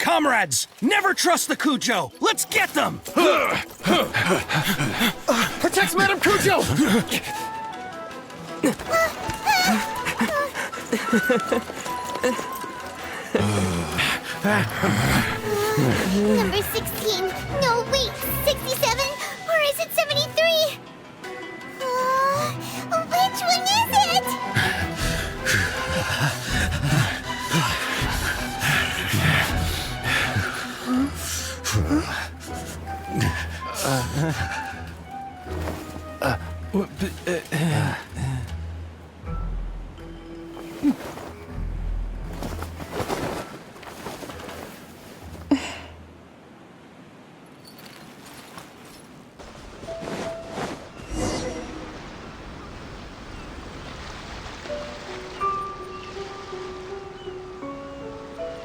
Comrades, never trust the Cujo! Let's get them! Protect Madame Cujo! Number 16. No, wait. 67? Or is it 73? Which one is it?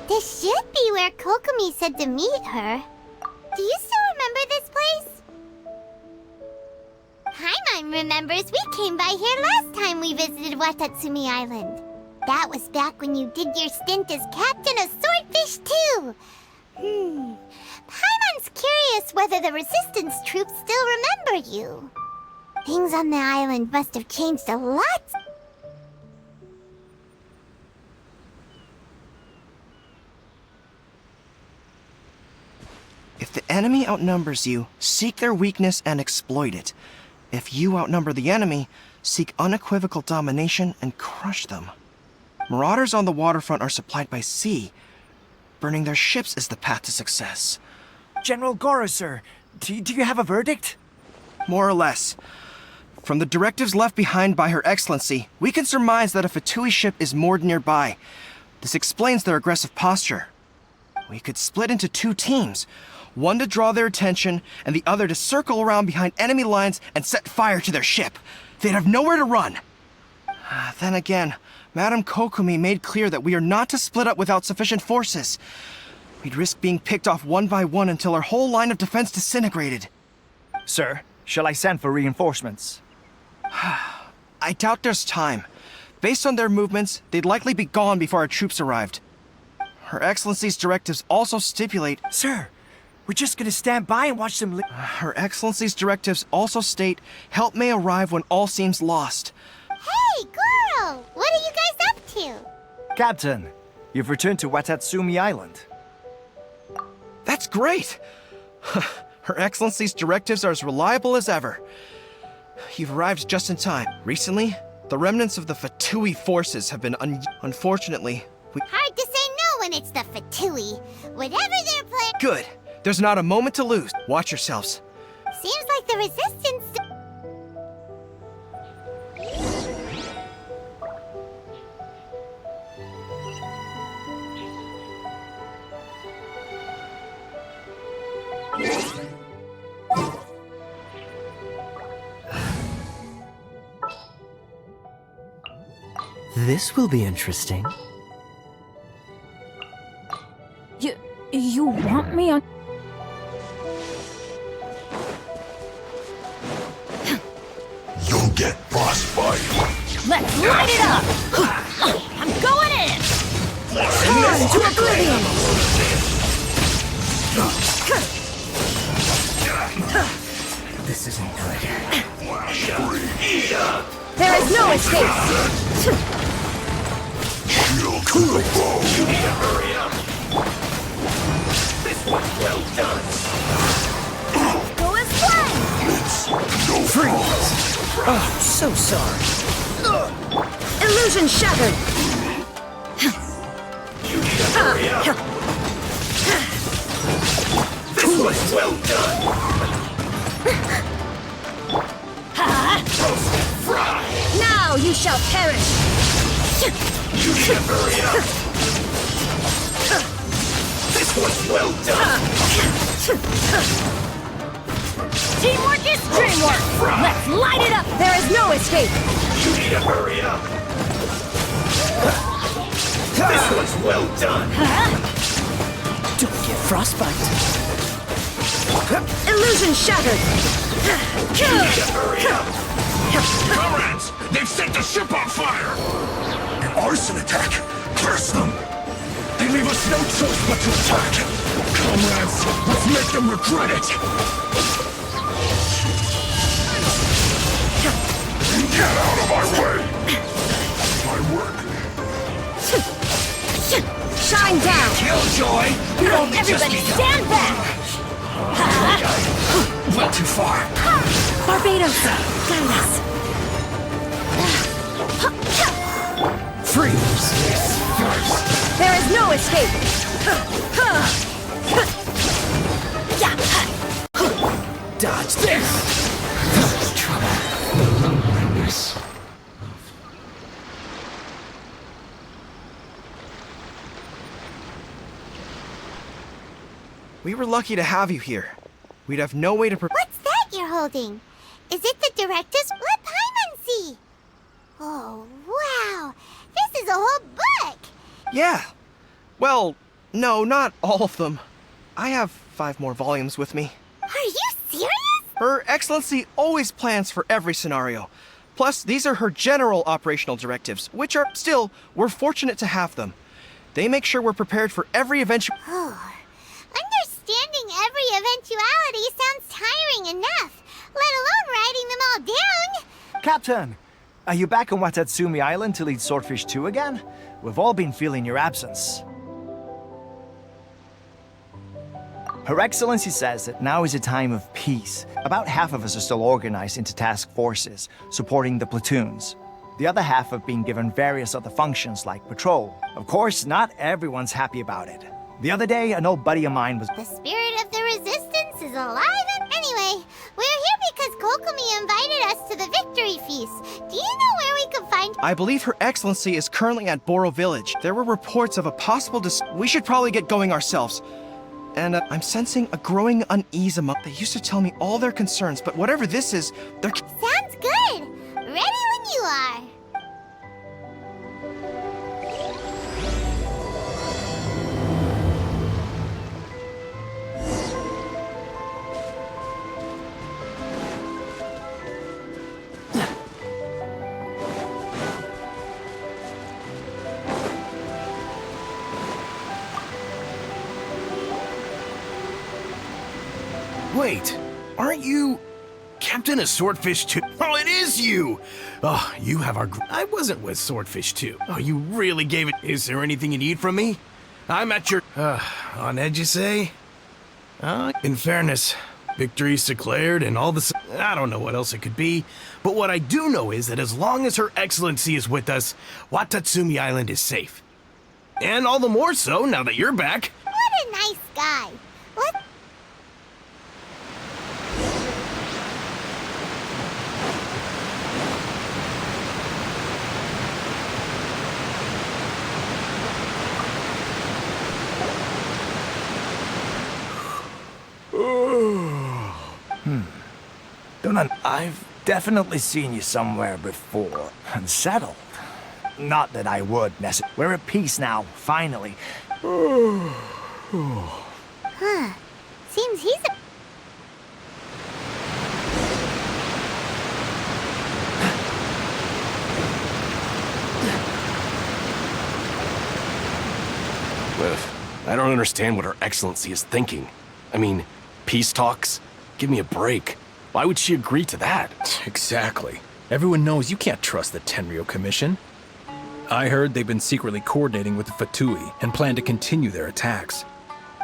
This should be where Kokomi said to meet her. Do you still remember this place? Paimon remembers we came by here last time we visited Watatsumi Island. That was back when you did your stint as captain of Swordfish too. Paimon's curious whether the resistance troops still remember you. Things on the island must have changed a lot. If the enemy outnumbers you, seek their weakness and exploit it. If you outnumber the enemy, seek unequivocal domination and crush them. Marauders on the waterfront are supplied by sea. Burning their ships is the path to success. General Goro, sir, do you have a verdict? More or less. From the directives left behind by Her Excellency, we can surmise that a Fatui ship is moored nearby. This explains their aggressive posture. We could split into two teams. One to draw their attention, and the other to circle around behind enemy lines and set fire to their ship. They'd have nowhere to run. Then again, Madame Kokomi made clear that we are not to split up without sufficient forces. We'd risk being picked off one by one until our whole line of defense disintegrated. Sir, shall I send for reinforcements? I doubt there's time. Based on their movements, they'd likely be gone before our troops arrived. Her Excellency's directives also stipulate... Sir, we're just gonna stand by and watch them Her Excellency's directives also state help may arrive when all seems lost. Hey, Goro! What are you guys up to? Captain, you've returned to Watatsumi Island. That's great! Her Excellency's directives are as reliable as ever. You've arrived just in time. Recently, the remnants of the Fatui forces have been unfortunately... Hard to say no when it's the Fatui. Whatever their plan... Good. There's not a moment to lose. Watch yourselves. Seems like the resistance... This will be interesting. You want me on... You'll get frostbite. Let's light it up! I'm going in! Turn to oblivion! This isn't good. There is no escape! Shield to the bow. This one's well done! Go as planned! Freeze! Oh, so sorry. Illusion shattered! You need to hurry up! This one's well done! Roasted fry! Now you shall perish! You need to hurry up! This one's well done! Teamwork is dreamwork! Let's light it up! There is no escape! You need to hurry up! This one's well done! Don't get frostbite. Illusion shattered! You need to hurry up! Comrades, they've set the ship on fire. An arson attack. Curse them. They leave us no choice but to attack. Comrades, let's make them regret it. Get out of my way. My work. Shine down! Killjoy! Everybody stand back! Went too far. Barbados, guide us. Freeze! There is no escape! Dodge this! Trouble. We were lucky to have you here. We'd have no way to What's that you're holding? Is it the directives? Let Paimon see. Oh, wow. This is a whole book. Yeah. Well, no, not all of them. I have 5 more volumes with me. Are you serious? Her Excellency always plans for every scenario. Plus, these are her general operational directives, which are still, we're fortunate to have them. They make sure we're prepared for every eventuality. Oh, understanding every eventuality sounds tiring enough, let alone writing them all down. Captain, are you back on Watatsumi Island to lead Swordfish 2 again? We've all been feeling your absence. Her Excellency says that now is a time of peace. About half of us are still organized into task forces, supporting the platoons. The other half have been given various other functions like patrol. Of course, not everyone's happy about it. The other day, an old buddy of mine was... The spirit of the resistance is alive and... Anyway, we're here because Kokomi invited us to the victory feast. Do you know where we could find... I believe Her Excellency is currently at Boro Village. There were reports of a possible We should probably get going ourselves. And I'm sensing a growing unease among... They used to tell me all their concerns, but whatever this is, they're... Sounds good. Ready when you are. Wait, aren't you Captain of Swordfish 2? Oh, it is you! Oh, you have our... I wasn't with Swordfish 2. Oh, you really gave it... Is there anything you need from me? I'm at your... on edge, you say? In fairness, victory's declared and all this... I don't know what else it could be, but what I do know is that as long as Her Excellency is with us, Watatsumi Island is safe. And all the more so now that you're back. What a nice guy. What? I've definitely seen you somewhere before. Unsettled. Not that I would necessarily. We're at peace now, finally. Huh. Seems he's a... I don't understand what Her Excellency is thinking. I mean, peace talks? Give me a break. Why would she agree to that? Exactly. Everyone knows you can't trust the Tenryo Commission. I heard they've been secretly coordinating with the Fatui and plan to continue their attacks.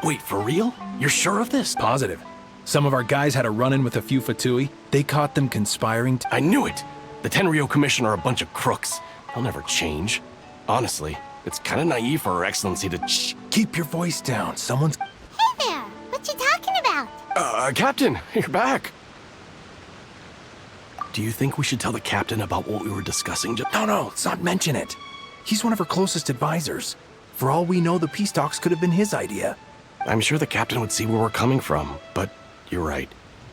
Wait, for real? You're sure of this? Positive. Some of our guys had a run-in with a few Fatui. They caught them conspiring I knew it! The Tenryo Commission are a bunch of crooks. They'll never change. Honestly, it's kind of naive for Her Excellency to... Shh! Keep your voice down. Someone's... Hey there. What you talking about? Captain, you're back. Do you think we should tell the captain about what we were discussing just... No, let's not mention it. He's one of our closest advisors. For all we know, the peace talks could have been his idea. I'm sure the captain would see where we're coming from, but you're right.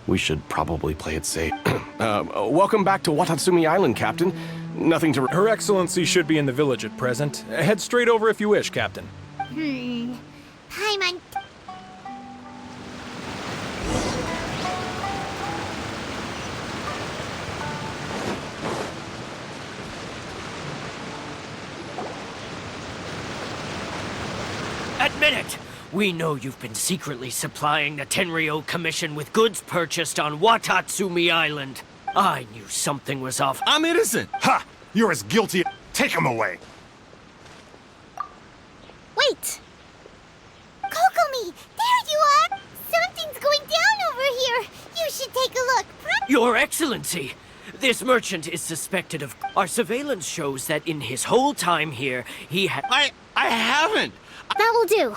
We should probably play it safe. Welcome back to Watatsumi Island, Captain. Nothing to... Her Excellency should be in the village at present. Head straight over if you wish, Captain. Paimon... We know you've been secretly supplying the Tenryo Commission with goods purchased on Watatsumi Island. I knew something was off. I'm innocent! Ha! You're as guilty. Take him away! Wait! Kokomi! There you are! Something's going down over here! You should take a look! Your Excellency! This merchant is suspected of... Our surveillance shows that in his whole time here, he had... I haven't! That will do.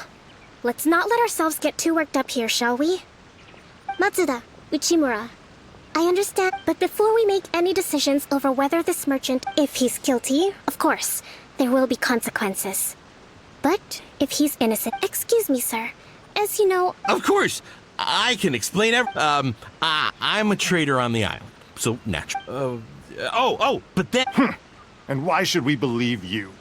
Let's not let ourselves get too worked up here, shall we? Matsuda, Uchimura, I understand, but before we make any decisions over whether this merchant, if he's guilty, of course, there will be consequences. But if he's innocent, excuse me, sir, as you know... Of course! I can explain I'm a trader on the island, so natural. But then... And why should we believe you?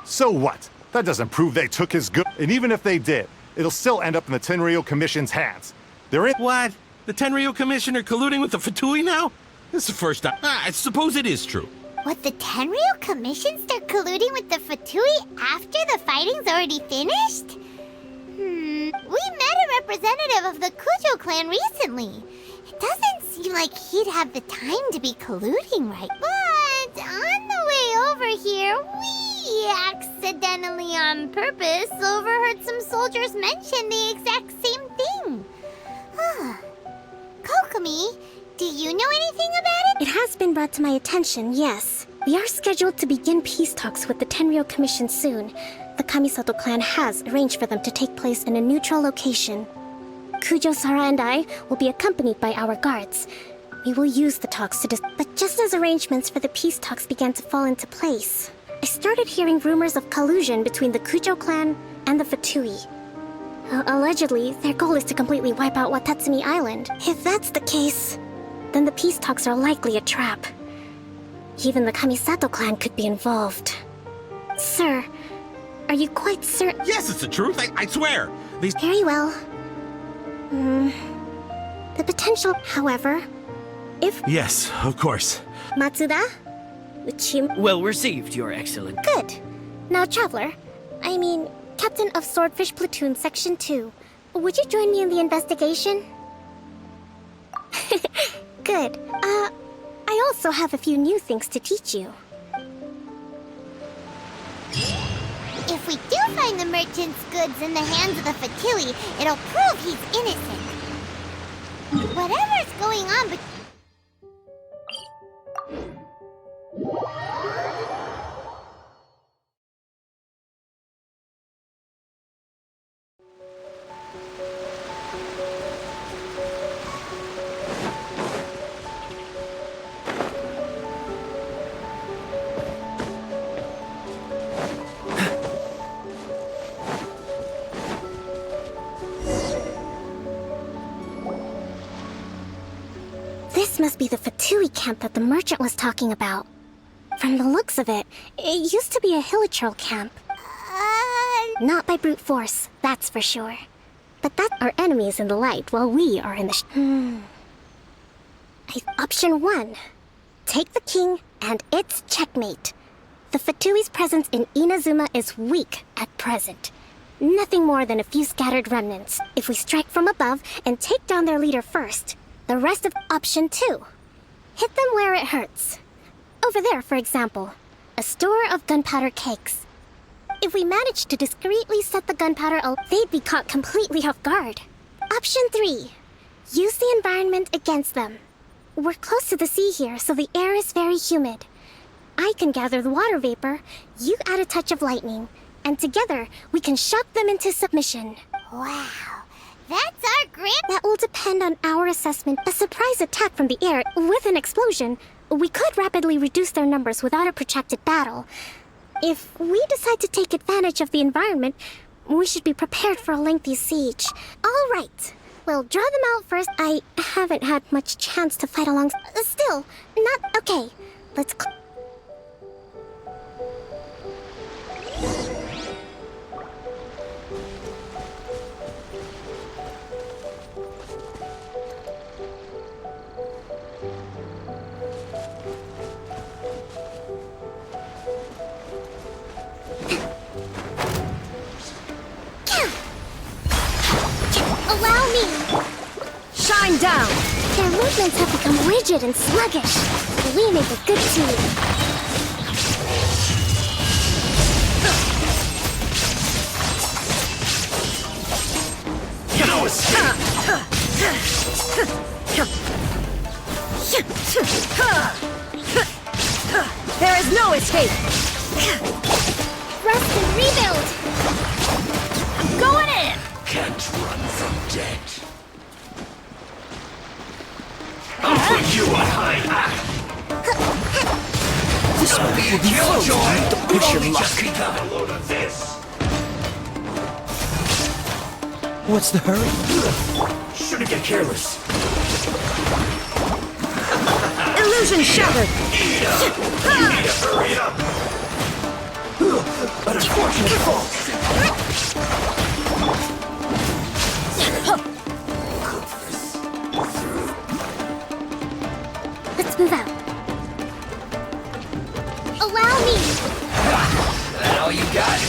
So what? That doesn't prove they took his goods. And even if they did, it'll still end up in the Tenryo Commission's hands. They're in— What? The Tenryo Commission are colluding with the Fatui now? This is the first time. I suppose it is true. What, the Tenryo Commission start colluding with the Fatui after the fighting's already finished? We met a representative of the Kujo clan recently. It doesn't seem like he'd have the time to be colluding, right? But on the way over here, we accidentally on purpose overheard some soldiers mention the exact same thing. Kokomi, do you know anything about it? It has been brought to my attention, yes. We are scheduled to begin peace talks with the Tenryo Commission soon. The Kamisato clan has arranged for them to take place in a neutral location. Kujo-Sara and I will be accompanied by our guards. We will use the talks to but just as arrangements for the peace talks began to fall into place, I started hearing rumors of collusion between the Kujo clan and the Fatui. Allegedly, their goal is to completely wipe out Watatsumi Island. If that's the case, then the peace talks are likely a trap. Even the Kamisato clan could be involved. Sir, are you quite certain? Yes, it's the truth, I swear! These— Very well. The potential, however, if... Yes, of course. Matsuda? Well received, Your Excellency. Good. Now, Traveler, Captain of Swordfish Platoon Section 2, would you join me in the investigation? Good. I also have a few new things to teach you. If we do find the merchant's goods in the hands of the Fatui, it'll prove he's innocent. Whatever's going on between... This must be the Fatui camp that the merchant was talking about. From the looks of it, it used to be a hilichurl camp. Not by brute force, that's for sure. But that our enemies in the light while we are in the Option 1. Take the king and it's checkmate. The Fatui's presence in Inazuma is weak at present. Nothing more than a few scattered remnants. If we strike from above and take down their leader first, the rest of Option 2. Hit them where it hurts. Over there, for example, a store of gunpowder cakes. If we manage to discreetly set the gunpowder they'd be caught completely off guard. Option 3. Use the environment against them. We're close to the sea here, so the air is very humid. I can gather the water vapor, you add a touch of lightning, and together we can shock them into submission. Wow, that's our grand... That will depend on our assessment. A surprise attack from the air with an explosion, we could rapidly reduce their numbers without a protracted battle. If we decide to take advantage of the environment, we should be prepared for a lengthy siege. All right. We'll draw them out first. I haven't had much chance to fight along... Still, not... Okay. Let's... Grind down! Their movements have become rigid and sluggish. We make a good team. No escape! There is no escape! Rest and rebuild! I'm going in! Can't run from death. I'll put you on high. This one will be frozen. Don't push your luck. Have a load of this. What's the hurry? Shouldn't get careless. Illusion shattered! Hurry up! Unfortunate fault. Let's move out. Allow me! That all you got?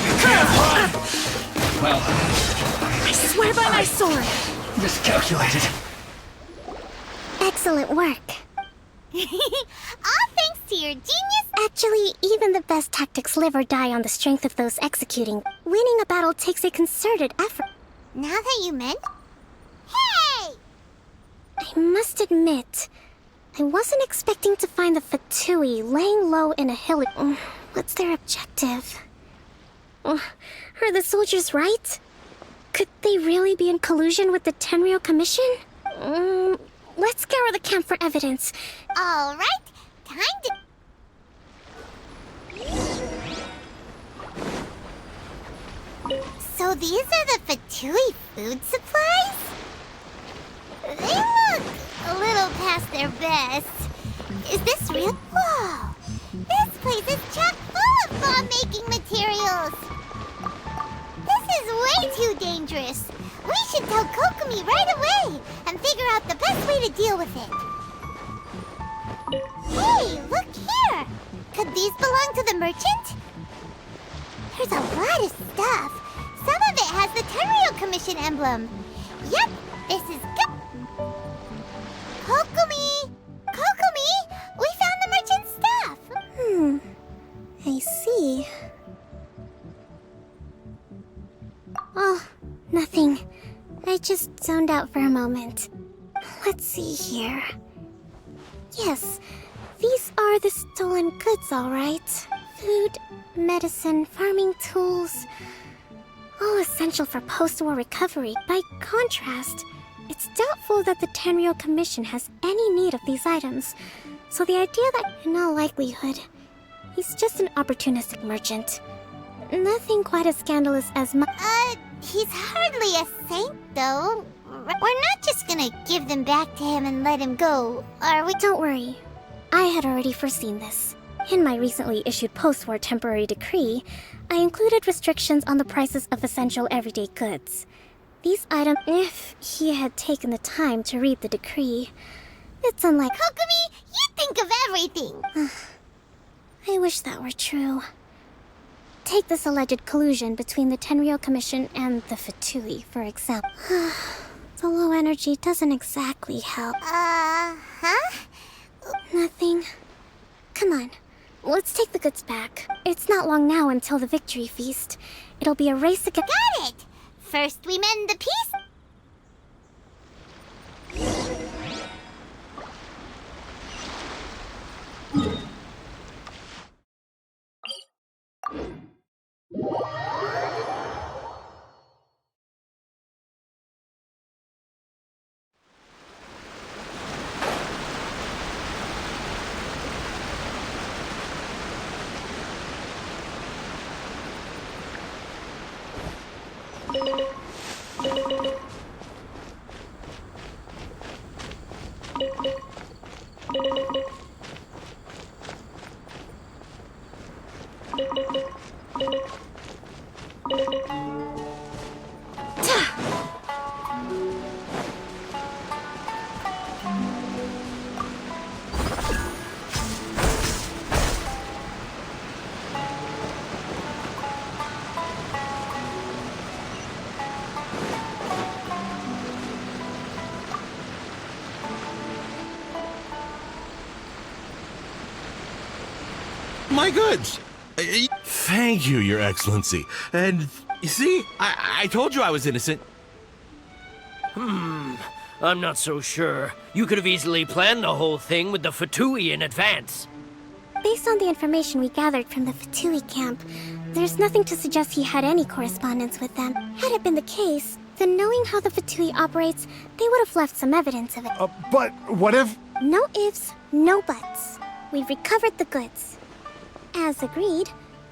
You can't run! Well, I swear by my sword! miscalculated. Excellent work. All thanks to your genius. Actually, even the best tactics live or die on the strength of those executing. Winning a battle takes a concerted effort. Now that you meant. Hey! I must admit, I wasn't expecting to find the Fatui laying low in a hill. What's their objective? Are the soldiers right? Could they really be in collusion with the Tenryou Commission? Let's scour the camp for evidence. All right, time to. So these are the Fatui food supplies? They look a little past their best. Is this real? Whoa! This place is chock full of bomb-making materials. This is way too dangerous. We should tell Kokomi right away and figure out the best way to deal with it. Hey, look here! Could these belong to the merchant? There's a lot of stuff. Some of it has the Tenryou Commission emblem. Yep, this is good. Kokomi! Kokomi! We found the merchant's stuff! I see. Oh, nothing. I just zoned out for a moment. Let's see here. Yes, these are the stolen goods, all right. Food, medicine, farming tools. All essential for post-war recovery. By contrast, it's doubtful that the Tenryou Commission has any need of these items. So the idea that, in all likelihood, he's just an opportunistic merchant. Nothing quite as scandalous as He's hardly a saint, though. We're not just gonna give them back to him and let him go, are we? Don't worry. I had already foreseen this. In my recently issued post-war temporary decree, I included restrictions on the prices of essential everyday goods. These items, if he had taken the time to read the decree, it's unlike— Kokomi, you think of everything! I wish that were true. Take this alleged collusion between the Tenryou Commission and the Fatui, for example. The low energy doesn't exactly help. Huh? Nothing. Come on, let's take the goods back. It's not long now until the victory feast. It'll be a race against— Got it! First we mend the peace. my goods. Thank you, Your Excellency. And you see, I told you I was innocent. I'm not so sure. You could have easily planned the whole thing with the Fatui in advance. Based on the information we gathered from the Fatui camp, there's nothing to suggest he had any correspondence with them. Had it been the case, then knowing how the Fatui operates, they would have left some evidence of it. But what if... No ifs, no buts. We've recovered the goods. As agreed,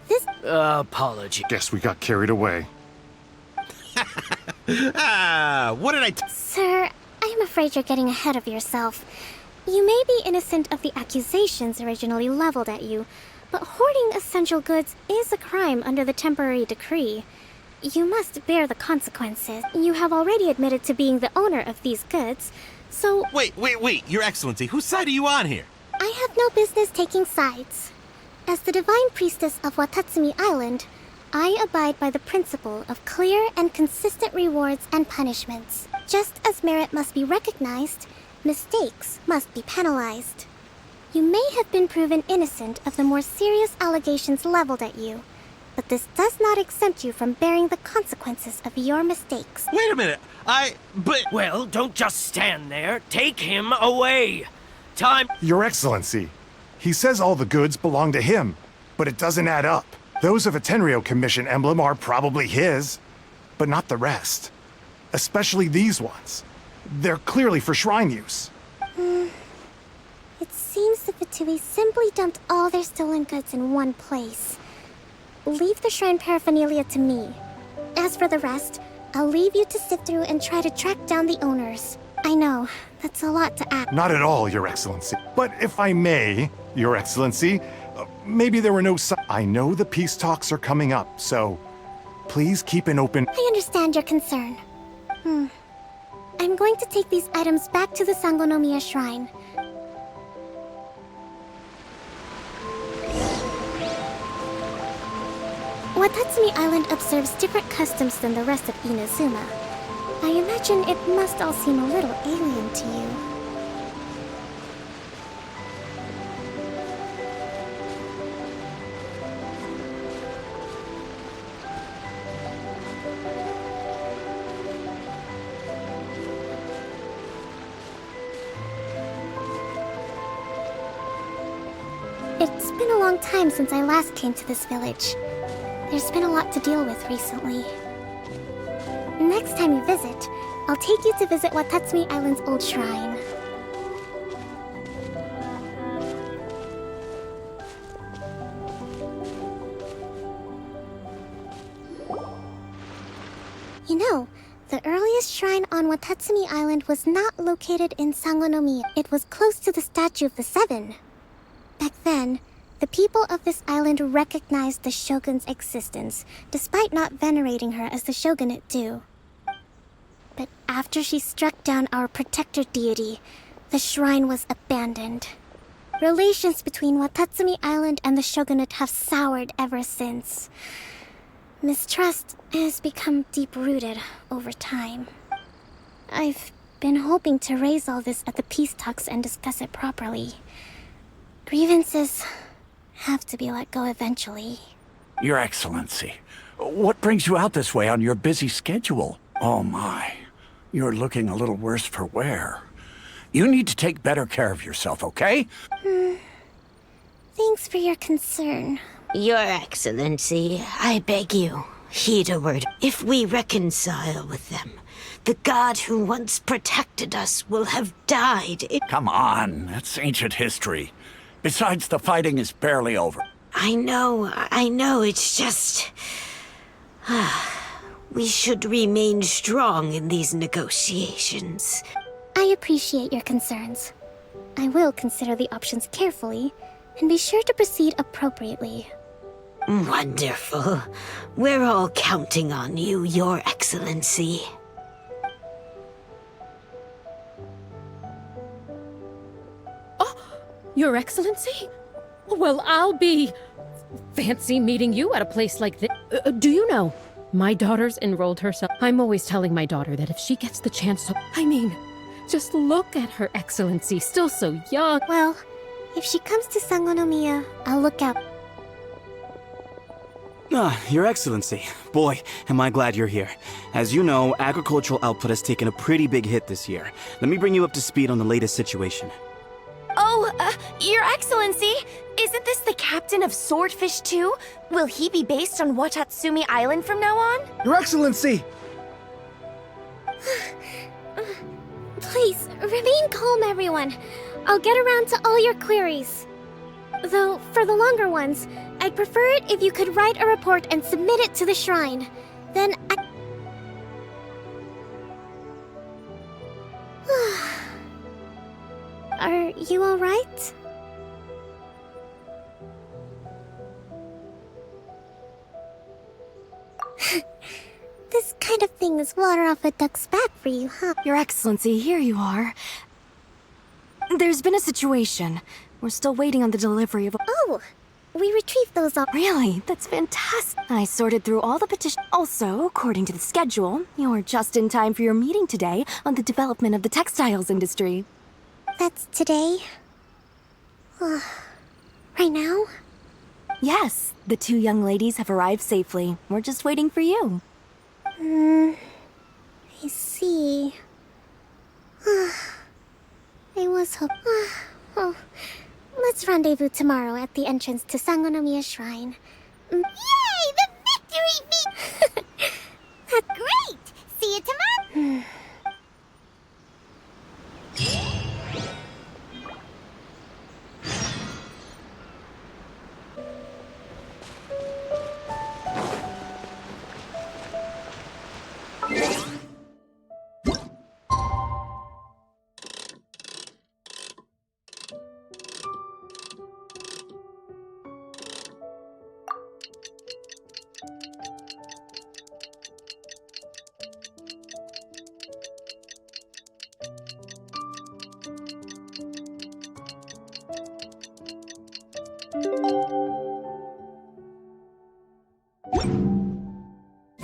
this... Apology. Guess we got carried away. What did I Sir, I am afraid you're getting ahead of yourself. You may be innocent of the accusations originally leveled at you, but hoarding essential goods is a crime under the temporary decree. You must bear the consequences. You have already admitted to being the owner of these goods, so... Wait, Your Excellency, whose side are you on here? I have no business taking sides. As the Divine Priestess of Watatsumi Island, I abide by the principle of clear and consistent rewards and punishments. Just as merit must be recognized, mistakes must be penalized. You may have been proven innocent of the more serious allegations leveled at you, but this does not exempt you from bearing the consequences of your mistakes. Wait a minute, Well, don't just stand there. Take him away. Time... Your Excellency, he says all the goods belong to him, but it doesn't add up. Those of a Tenryou Commission emblem are probably his, but not the rest. Especially these ones. They're clearly for shrine use. It seems the Fatui simply dumped all their stolen goods in one place. Leave the shrine paraphernalia to me. As for the rest, I'll leave you to sift through and try to track down the owners. I know, that's a lot to ask. Not at all, Your Excellency. But if I may, Your Excellency, maybe there were no I know the peace talks are coming up, so please keep an open... I understand your concern. I'm going to take these items back to the Sangonomiya Shrine. Watatsumi Island observes different customs than the rest of Inazuma. I imagine it must all seem a little alien to you. It's been a long time since I last came to this village. There's been a lot to deal with recently. Next time you visit, I'll take you to visit Watatsumi Island's old shrine. You know, the earliest shrine on Watatsumi Island was not located in Sangonomiya. It was close to the Statue of the Seven. Back then, the people of this island recognized the shogun's existence, despite not venerating her as the shogunate do. But after she struck down our protector deity, the shrine was abandoned. Relations between Watatsumi Island and the shogunate have soured ever since. Mistrust has become deep-rooted over time. I've been hoping to raise all this at the peace talks and discuss it properly. Grievances have to be let go eventually. Your Excellency, what brings you out this way on your busy schedule? Oh my, you're looking a little worse for wear. You need to take better care of yourself, okay? Thanks for your concern. Your Excellency, I beg you, heed a word. If we reconcile with them, the god who once protected us will have died. Come on, that's ancient history. Besides, the fighting is barely over. I know, it's just... we should remain strong in these negotiations. I appreciate your concerns. I will consider the options carefully, and be sure to proceed appropriately. Wonderful. We're all counting on you, Your Excellency. Your Excellency? Well, I'll be... fancy meeting you at a place like this. Do you know, my daughter's enrolled herself. I'm always telling my daughter that if she gets the chance to... I mean, just look at her Excellency, still so young. Well, if she comes to Sangonomiya, I'll look out. Your Excellency. Boy, am I glad you're here. As you know, agricultural output has taken a pretty big hit this year. Let me bring you up to speed on the latest situation. Oh, Your Excellency, isn't this the captain of Swordfish 2? Will he be based on Watatsumi Island from now on? Your Excellency! Please, remain calm, everyone. I'll get around to all your queries. Though, for the longer ones, I'd prefer it if you could write a report and submit it to the shrine. Then Are you alright? This kind of thing is water off a duck's back for you, huh? Your Excellency, here you are. There's been a situation. We're still waiting on the delivery of Oh! We retrieved those all. Really? That's fantastic. I sorted through all the petitions. Also, according to the schedule, you're just in time for your meeting today on the development of the textiles industry. That's today? Right now? Yes, the 2 young ladies have arrived safely. We're just waiting for you. I see. I was hoping. Oh, let's rendezvous tomorrow at the entrance to Sangonomiya Shrine. Yay! The victory beat! That's great! See you tomorrow!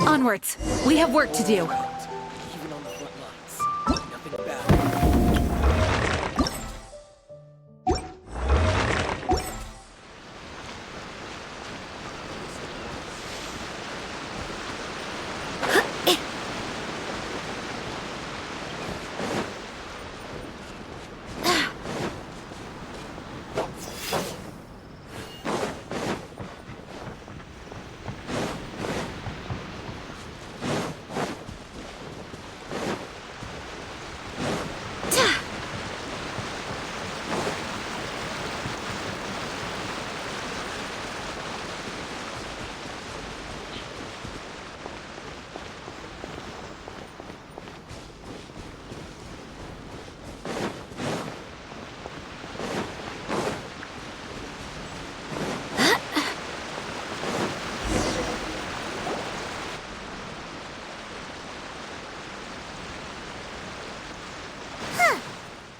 Onwards. We have work to do. Even on the front lines, nothing bad.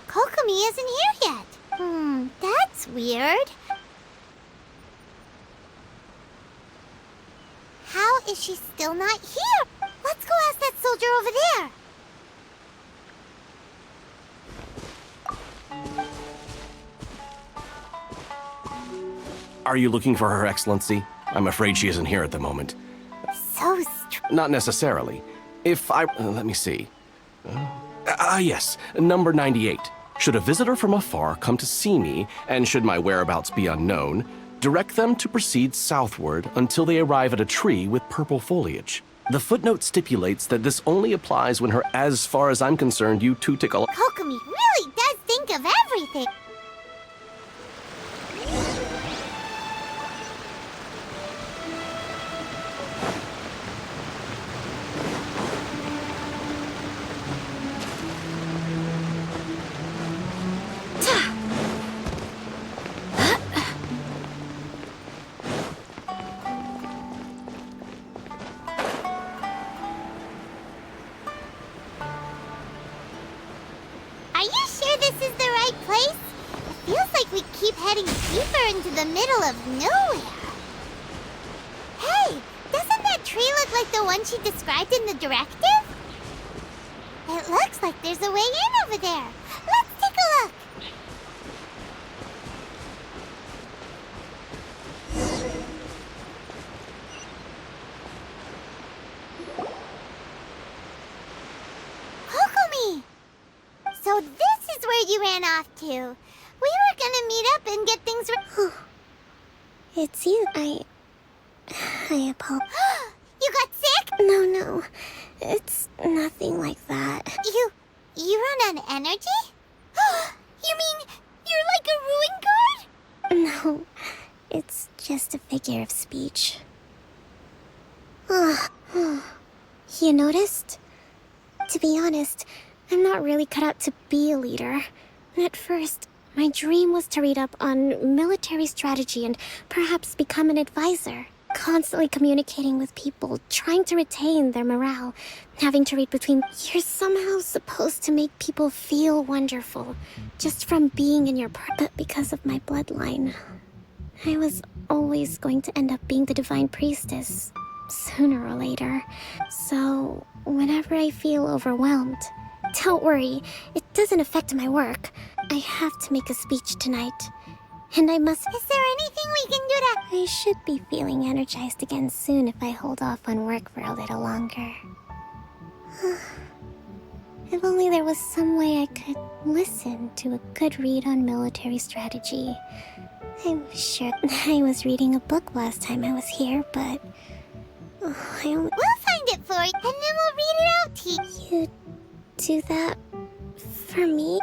Kokomi isn't here yet. That's weird. How is she still not here? Let's go ask that soldier over there. Are you looking for Her Excellency? I'm afraid she isn't here at the moment. So Not necessarily. If I... let me see. Yes, number 98. Should a visitor from afar come to see me, and should my whereabouts be unknown, direct them to proceed southward until they arrive at a tree with purple foliage. The footnote stipulates that this only applies when as far as I'm concerned, you two tickle... Kokomi really does think of everything. Are you sure this is the right place? It feels like we keep heading deeper into the middle of nowhere. Hey, doesn't that tree look like the one she described in the directive? It looks like there's a way in over there. Let's take a look. you ran off to? We were gonna meet up and get things It's you. I apologize. You got sick? No. It's nothing like that. You run on energy? You mean you're like a ruin guard? No, it's just a figure of speech. You noticed? To be honest, I'm not really cut out to be a leader. At first, my dream was to read up on military strategy and perhaps become an advisor. Constantly communicating with people, trying to retain their morale, having to read between. You're somehow supposed to make people feel wonderful, just from being in your but because of my bloodline, I was always going to end up being the divine priestess, sooner or later. So, whenever I feel overwhelmed, don't worry, it doesn't affect my work. I have to make a speech tonight. And I must. Is there anything we can do to. I should be feeling energized again soon if I hold off on work for a little longer. If only there was some way I could listen to a good read on military strategy. I'm sure I was reading a book last time I was here, but. We'll find it for you, and then we'll read it out to you. You do that for me?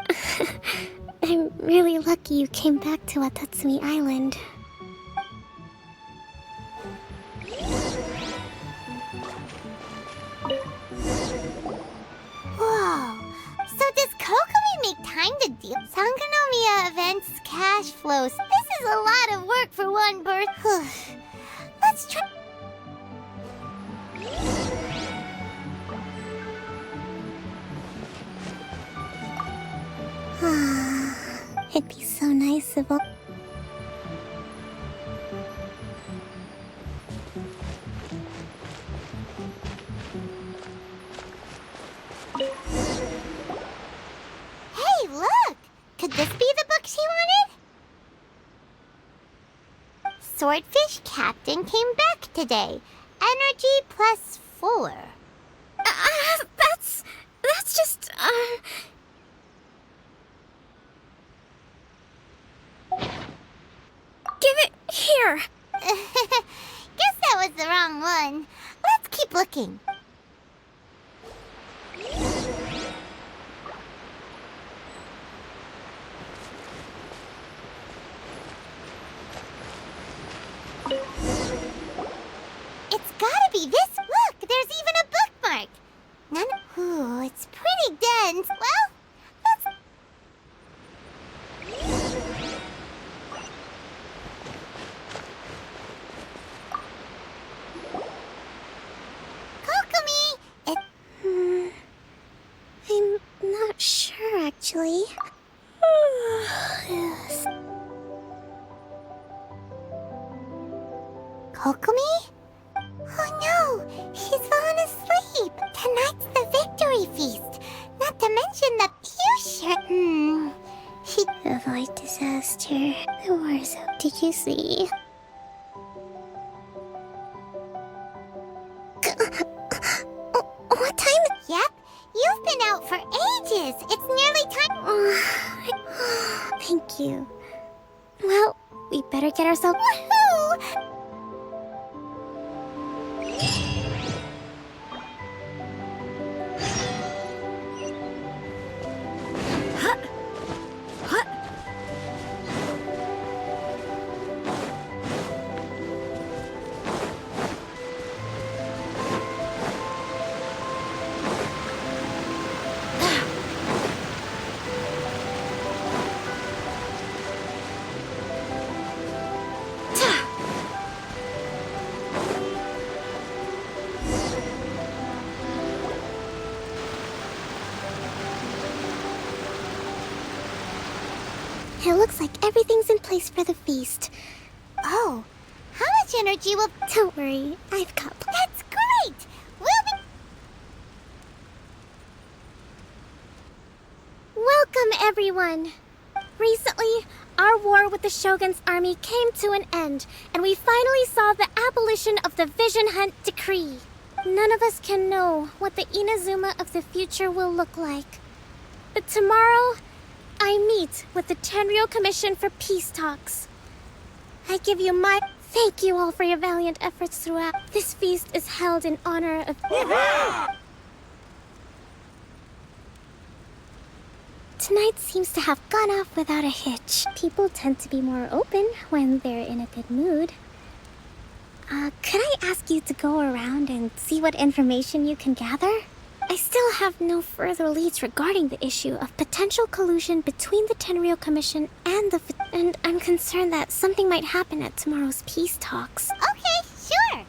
I'm really lucky you came back to Watatsumi Island. Whoa. So does Kokomi make time to deal? Sangonomiya events, cash flows. This is a lot of work for one birth. Let's try. It'd be so nice if all. Hey, look! Could this be the book she wanted? Swordfish Captain came back today. Energy +4. That's just, Give it here! Guess that was the wrong one. Let's keep looking. It's gotta be this. Look, there's even a bookmark. Ooh, it's pretty dense. Well, let's. Kokomi! I'm not sure, actually. Yes. Kokomi? Oh no, she's fallen asleep. Tonight's the victory feast. Not to mention the future. She. Avoid disaster. The war's up. Did you see? What time? Yep, you've been out for ages. It's nearly time. Thank you. Well, we better get ourselves. Woohoo! It looks like everything's in place for the feast. Oh, how much energy will... Don't worry, I've got... That's great! We'll be... Welcome, everyone! Recently, our war with the Shogun's army came to an end, and we finally saw the abolition of the Vision Hunt Decree. None of us can know what the Inazuma of the future will look like. But tomorrow, I meet with the Tenryou Commission for Peace Talks. I give you my thank you all for your valiant efforts throughout. This feast is held in honor of... Tonight seems to have gone off without a hitch. People tend to be more open when they're in a good mood. Could I ask you to go around and see what information you can gather? I still have no further leads regarding the issue of potential collusion between the Tenryou Commission and and I'm concerned that something might happen at tomorrow's peace talks. Okay, sure.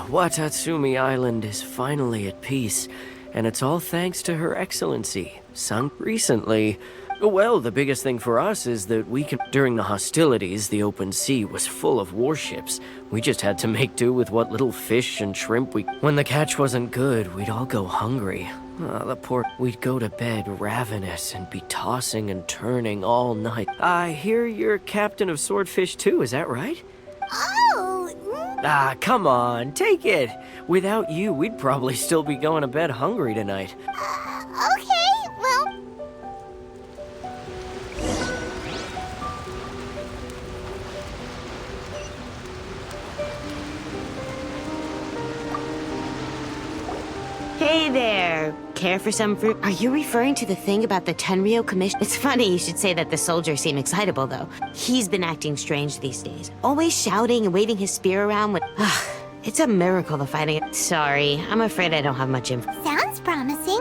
Watatsumi Island is finally at peace, and it's all thanks to Her Excellency, sung recently. Well, the biggest thing for us is that we can... During the hostilities, the open sea was full of warships. We just had to make do with what little fish and shrimp we... When the catch wasn't good, we'd all go hungry. We'd go to bed ravenous and be tossing and turning all night. I hear you're captain of Swordfish too, is that right? Come on, take it. Without you, we'd probably still be going to bed hungry tonight. Okay, well... Hey there! Care for some fruit? Are you referring to the thing about the Tenryou Commission? It's funny you should say that the soldiers seem excitable, though. He's been acting strange these days. Always shouting and waving his spear around with... It's a miracle the fighting... Sorry, I'm afraid I don't have much info. Sounds promising.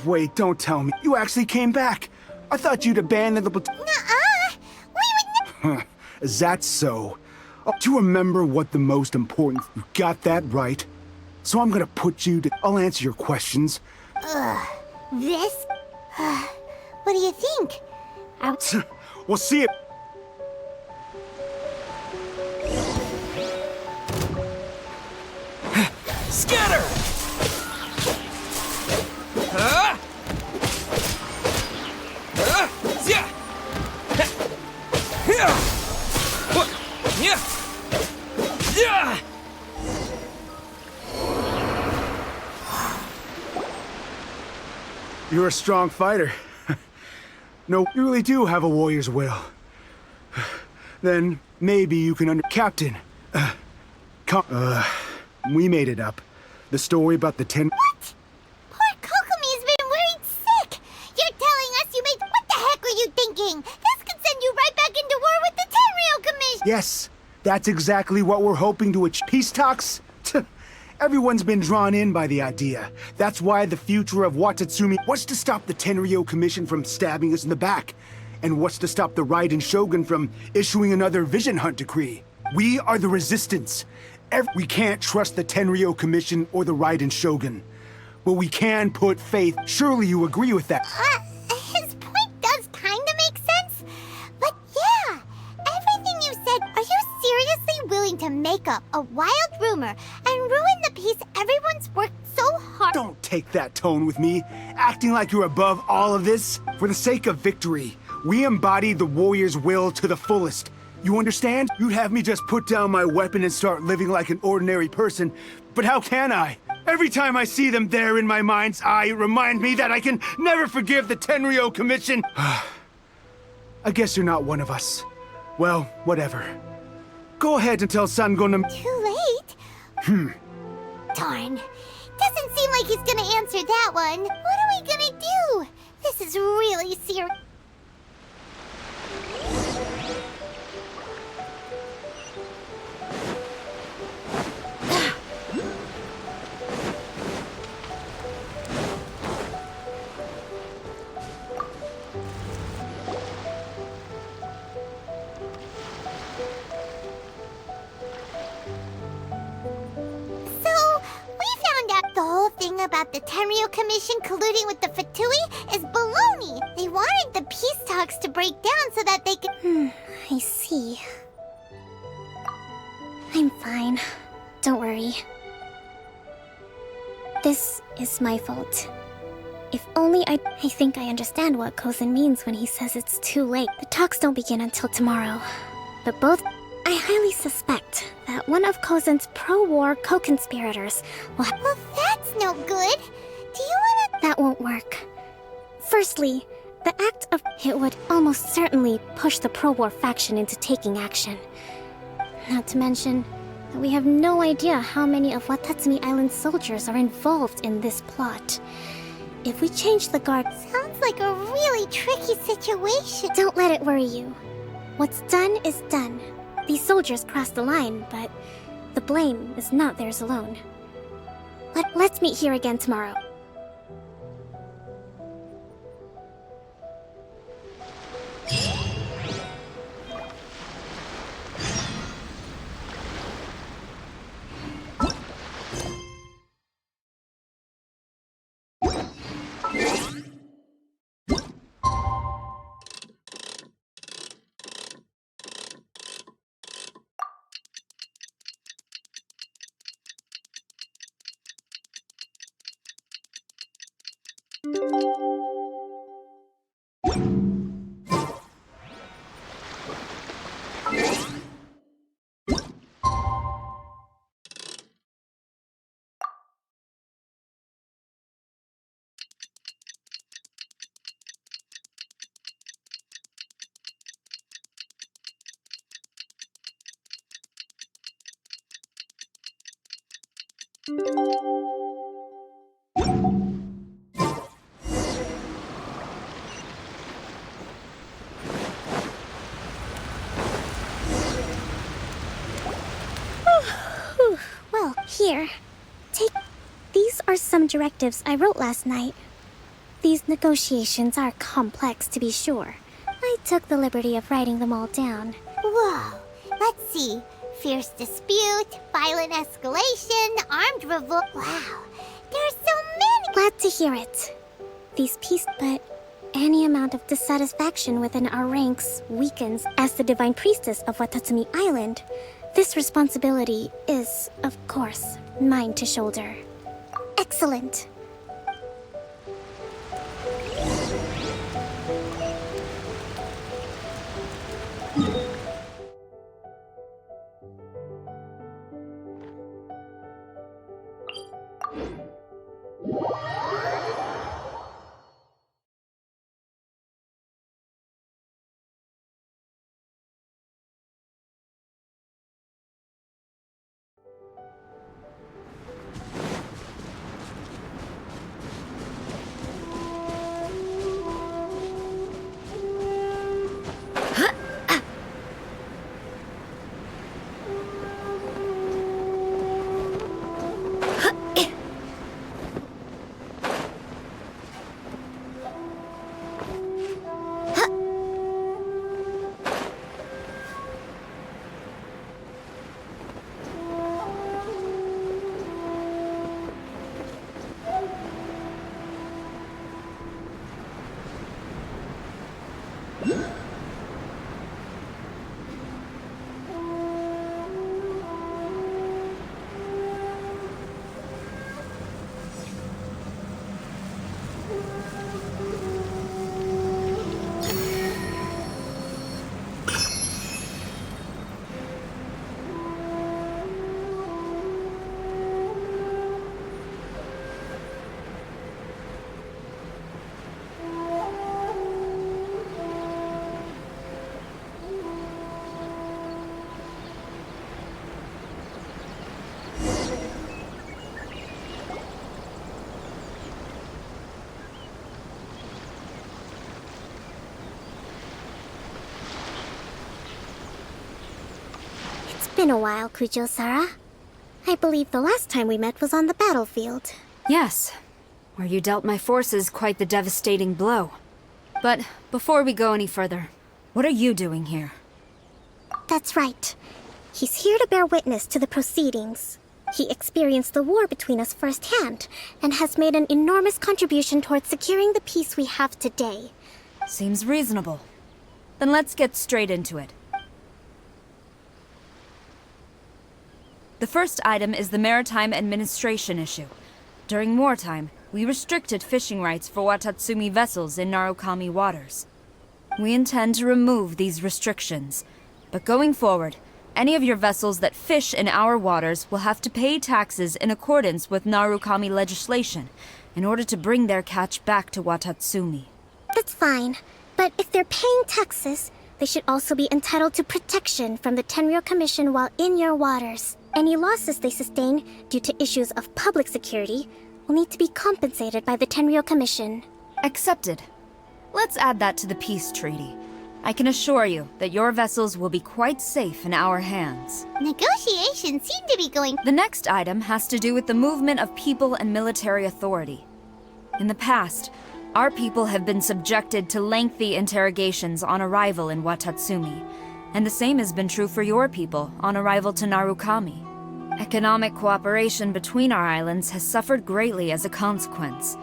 Wait, don't tell me. You actually came back. I thought you'd abandoned the platoon. Nuh-uh! We would Is that so? Do you remember what the most important... You got that right. So I'm gonna put you to... I'll answer your questions. This? What do you think? We'll see it. Scatter! You're a strong fighter. No, you really do have a warrior's will. Then maybe you can Captain, we made it up. The story about the What? Poor Kokomi's been worried sick. You're telling us you made... What the heck are you thinking? This could send you right back into war with the Tenryou Commission. Yes, that's exactly what we're hoping to achieve. Peace talks? Everyone's been drawn in by the idea. That's why the future of Watatsumi... What's to stop the Tenryou Commission from stabbing us in the back? And what's to stop the Raiden Shogun from issuing another Vision Hunt decree? We are the Resistance. We can't trust the Tenryou Commission or the Raiden Shogun. But we can put faith... Surely you agree with that. His point does kinda make sense. But yeah, everything you said... Are you seriously willing to make up a wild rumor and ruin the peace everyone's worked so hard... Don't take that tone with me, acting like you're above all of this. For the sake of victory, we embody the warrior's will to the fullest. You understand? You'd have me just put down my weapon and start living like an ordinary person. But how can I? Every time I see them there in my mind's eye, it reminds me that I can never forgive the Tenryou Commission. I guess you're not one of us. Well, whatever. Go ahead and tell Sangonam... Too late? Darn. Doesn't seem like he's gonna answer that one. What are we gonna do? This is really serious. The whole thing about the Tenryo Commission colluding with the Fatui is baloney. They wanted the peace talks to break down so that they could... I see. I'm fine. Don't worry. This is my fault. If only I think I understand what Kozan means when he says it's too late. The talks don't begin until tomorrow. But I highly suspect that one of Kozan's pro-war co-conspirators will Well, that's no good. Do you wanna... That won't work. Firstly, the act of... It would almost certainly push the pro-war faction into taking action. Not to mention that we have no idea how many of Watatsumi Island's soldiers are involved in this plot. If we change the guard... Sounds like a really tricky situation. Don't let it worry you. What's done is done. These soldiers crossed the line, but the blame is not theirs alone. Let's meet here again tomorrow. Well, here. These are some directives I wrote last night. These negotiations are complex, to be sure. I took the liberty of writing them all down. Whoa. Let's see. Fierce dispute, violent escalation, armed revolt. Wow. There's so many. Glad to hear it. But any amount of dissatisfaction within our ranks weakens. As the Divine Priestess of Watatsumi Island, this responsibility is, of course, mine to shoulder. Excellent. Been a while, Kujo-Sara. I believe the last time we met was on the battlefield. Yes, where you dealt my forces quite the devastating blow. But before we go any further, what are you doing here? That's right. He's here to bear witness to the proceedings. He experienced the war between us firsthand, and has made an enormous contribution towards securing the peace we have today. Seems reasonable. Then let's get straight into it. The first item is the Maritime Administration issue. During wartime, we restricted fishing rights for Watatsumi vessels in Narukami waters. We intend to remove these restrictions, but going forward, any of your vessels that fish in our waters will have to pay taxes in accordance with Narukami legislation in order to bring their catch back to Watatsumi. That's fine, but if they're paying taxes, they should also be entitled to protection from the Tenryou Commission while in your waters. Any losses they sustain due to issues of public security will need to be compensated by the Tenryou Commission. Accepted. Let's add that to the peace treaty. I can assure you that your vessels will be quite safe in our hands. Negotiations seem to be going... The next item has to do with the movement of people and military authority. In the past, our people have been subjected to lengthy interrogations on arrival in Watatsumi, and the same has been true for your people on arrival to Narukami. Economic cooperation between our islands has suffered greatly as a consequence.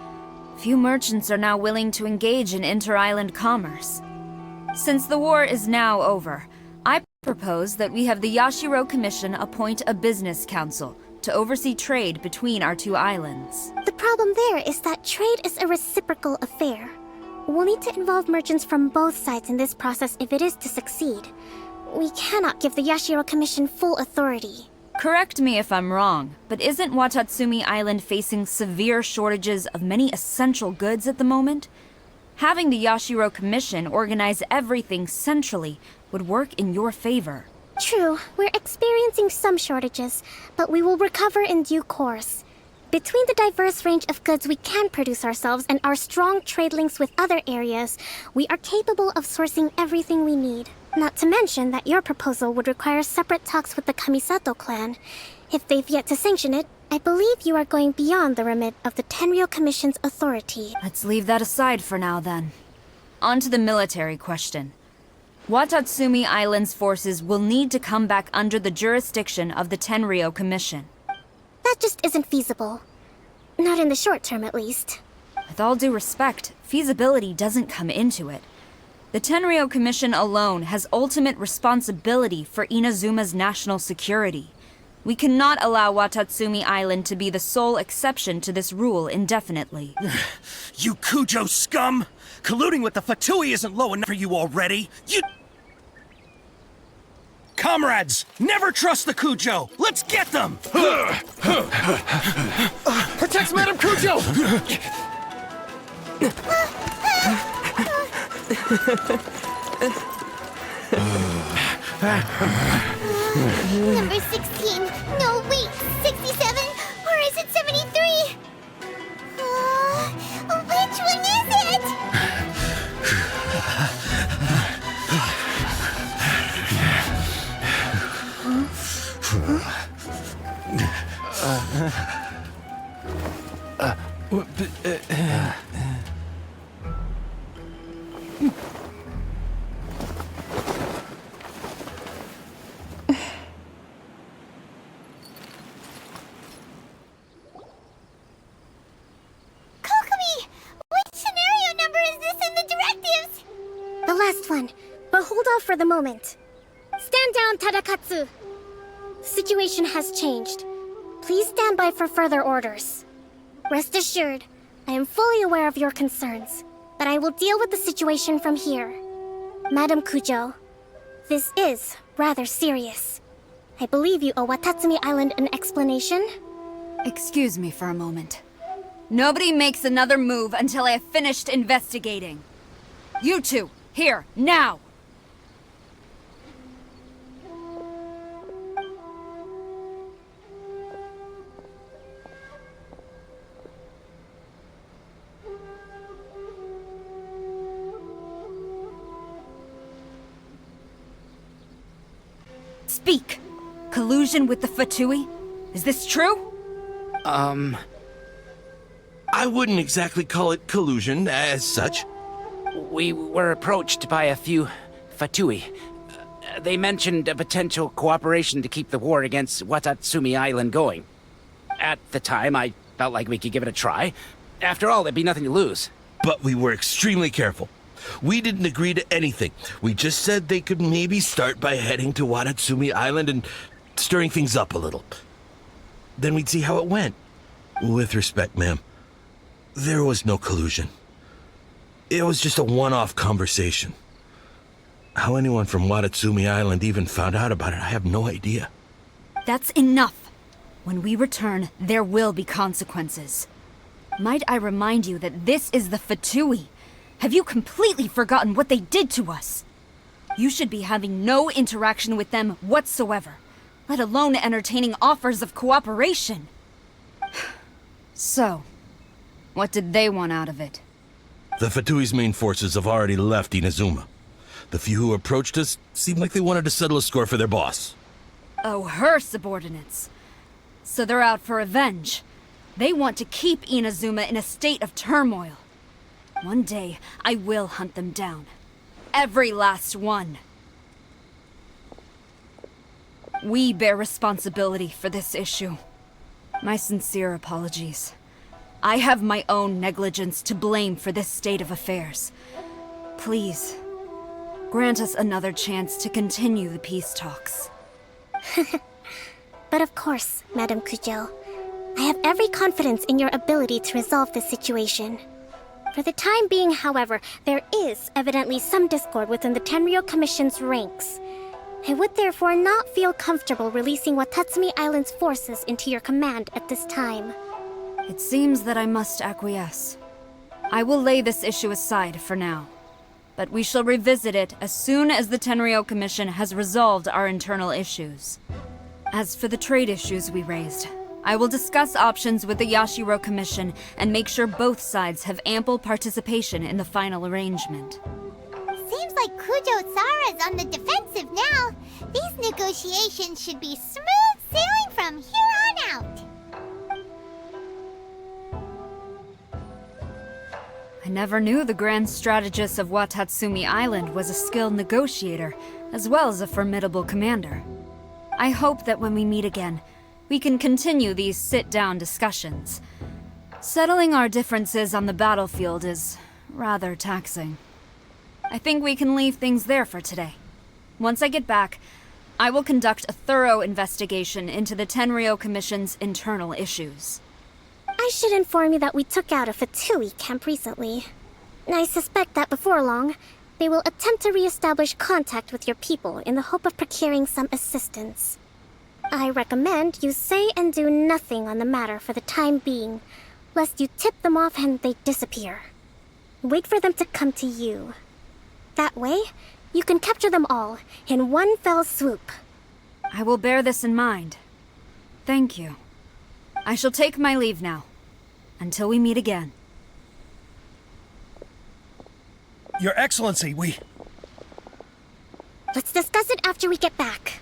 Few merchants are now willing to engage in inter-island commerce. Since the war is now over, I propose that we have the Yashiro Commission appoint a business council to oversee trade between our two islands. The problem there is that trade is a reciprocal affair. We'll need to involve merchants from both sides in this process if it is to succeed. We cannot give the Yashiro Commission full authority. Correct me if I'm wrong, but isn't Watatsumi Island facing severe shortages of many essential goods at the moment? Having the Yashiro Commission organize everything centrally would work in your favor. True, we're experiencing some shortages, but we will recover in due course. Between the diverse range of goods we can produce ourselves and our strong trade links with other areas, we are capable of sourcing everything we need. Not to mention that your proposal would require separate talks with the Kamisato clan. If they've yet to sanction it, I believe you are going beyond the remit of the Tenryou Commission's authority. Let's leave that aside for now, then. On to the military question. Watatsumi Island's forces will need to come back under the jurisdiction of the Tenryou Commission. That just isn't feasible. Not in the short term, at least. With all due respect, feasibility doesn't come into it. The Tenryou Commission alone has ultimate responsibility for Inazuma's national security. We cannot allow Watatsumi Island to be the sole exception to this rule indefinitely. You Kujo scum! Colluding with the Fatui isn't low enough for you already! You... Comrades! Never trust the Kujo! Let's get them! Protect Madame Kujo! Number 16. No, wait. 67? Or is it 73? Which one is it? Kokomi! Which scenario number is this in the directives? The last one, but hold off for the moment. Stand down, Tadakatsu. The situation has changed. Please stand by for further orders. Rest assured, I am fully aware of your concerns, but I will deal with the situation from here. Madam Kujo, this is rather serious. I believe you owe Watatsumi Island an explanation. Excuse me for a moment. Nobody makes another move until I have finished investigating. You two, here, now! Speak! Collusion with the Fatui? Is this true? I wouldn't exactly call it collusion as such. We were approached by a few Fatui. They mentioned a potential cooperation to keep the war against Watatsumi Island going. At the time, I felt like we could give it a try. After all, there'd be nothing to lose. But we were extremely careful. We didn't agree to anything. We just said they could maybe start by heading to Watatsumi Island and stirring things up a little. Then we'd see how it went. With respect, ma'am, there was no collusion. It was just a one-off conversation. How anyone from Watatsumi Island even found out about it, I have no idea. That's enough. When we return, there will be consequences. Might I remind you that this is the Fatui? Have you completely forgotten what they did to us? You should be having no interaction with them whatsoever, let alone entertaining offers of cooperation. So, what did they want out of it? The Fatui's main forces have already left Inazuma. The few who approached us seemed like they wanted to settle a score for their boss. Oh, her subordinates. So they're out for revenge. They want to keep Inazuma in a state of turmoil. One day, I will hunt them down. Every last one. We bear responsibility for this issue. My sincere apologies. I have my own negligence to blame for this state of affairs. Please, grant us another chance to continue the peace talks. But of course, Madame Kujo. I have every confidence in your ability to resolve this situation. For the time being, however, there is evidently some discord within the Tenryou Commission's ranks. I would therefore not feel comfortable releasing Watatsumi Island's forces into your command at this time. It seems that I must acquiesce. I will lay this issue aside for now. But we shall revisit it as soon as the Tenryou Commission has resolved our internal issues. As for the trade issues we raised, I will discuss options with the Yashiro Commission and make sure both sides have ample participation in the final arrangement. Seems like Kujo-Sara's on the defensive now. These negotiations should be smooth sailing from here on out. I never knew the grand strategist of Watatsumi Island was a skilled negotiator, as well as a formidable commander. I hope that when we meet again, we can continue these sit-down discussions. Settling our differences on the battlefield is rather taxing. I think we can leave things there for today. Once I get back, I will conduct a thorough investigation into the Tenryou Commission's internal issues. I should inform you that we took out a Fatui camp recently. I suspect that before long, they will attempt to re-establish contact with your people in the hope of procuring some assistance. I recommend you say and do nothing on the matter for the time being, lest you tip them off and they disappear. Wait for them to come to you. That way, you can capture them all in one fell swoop. I will bear this in mind. Thank you. I shall take my leave now. Until we meet again. Your Excellency, Let's discuss it after we get back.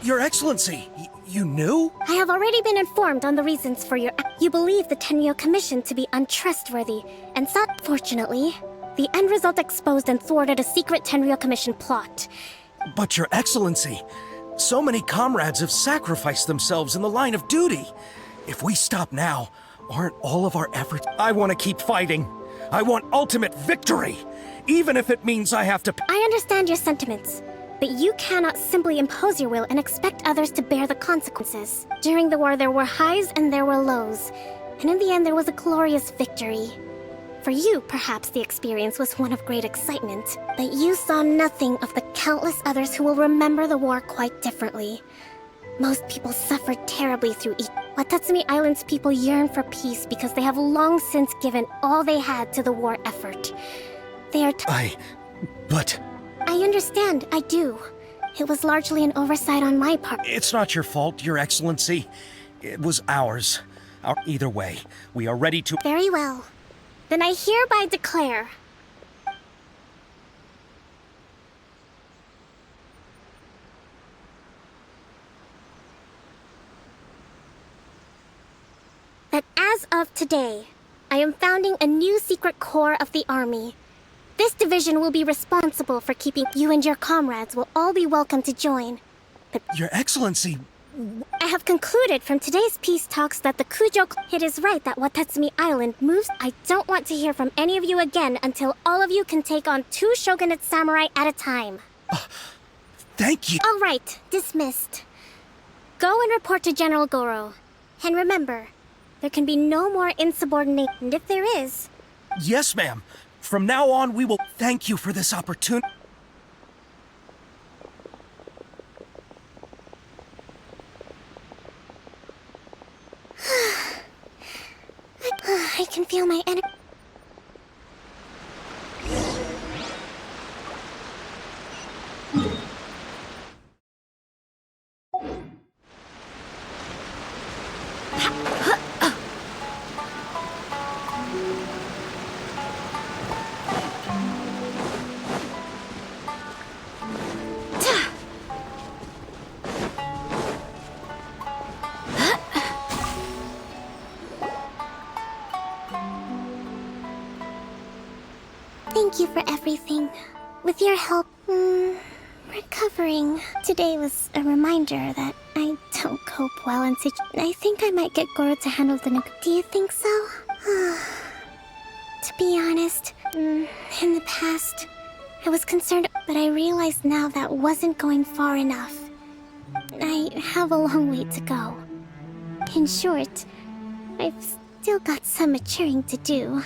Your Excellency, you knew? I have already been informed on the reasons for your You believe the Tenryou Commission to be untrustworthy, and sought, fortunately, the end result exposed and thwarted a secret Tenryou Commission plot. But Your Excellency, so many comrades have sacrificed themselves in the line of duty. If we stop now, aren't all of our efforts... I want to keep fighting. I want ultimate victory, even if it means I have to... I understand your sentiments. But you cannot simply impose your will and expect others to bear the consequences. During the war, there were highs and there were lows. And in the end, there was a glorious victory. For you, perhaps the experience was one of great excitement. But you saw nothing of the countless others who will remember the war quite differently. Most people suffer terribly through Watatsumi Island's people yearn for peace because they have long since given all they had to the war effort. They are But... I understand, I do. It was largely an oversight on my part. It's not your fault, Your Excellency. It was ours. Either way, we are ready to... Very well. Then I hereby declare... that as of today, I am founding a new secret corps of the army. This division will be responsible for keeping you and your comrades will all be welcome to join. But Your Excellency... I have concluded from today's peace talks that the Kujo... It is right that Watatsumi Island moves... I don't want to hear from any of you again until all of you can take on 2 shogunate samurai at a time. Thank you. All right, dismissed. Go and report to General Goro. And remember, there can be no more insubordination. And if there is... Yes, ma'am. From now on, we will thank you for this opportunity. I can feel my energy. Thank you for everything. With your help, recovering. Today was a reminder that I don't cope well in I think I might get Goro to handle the Do you think so? To be honest, in the past, I was concerned, but I realized now that wasn't going far enough. I have a long way to go. In short, I've still got some maturing to do.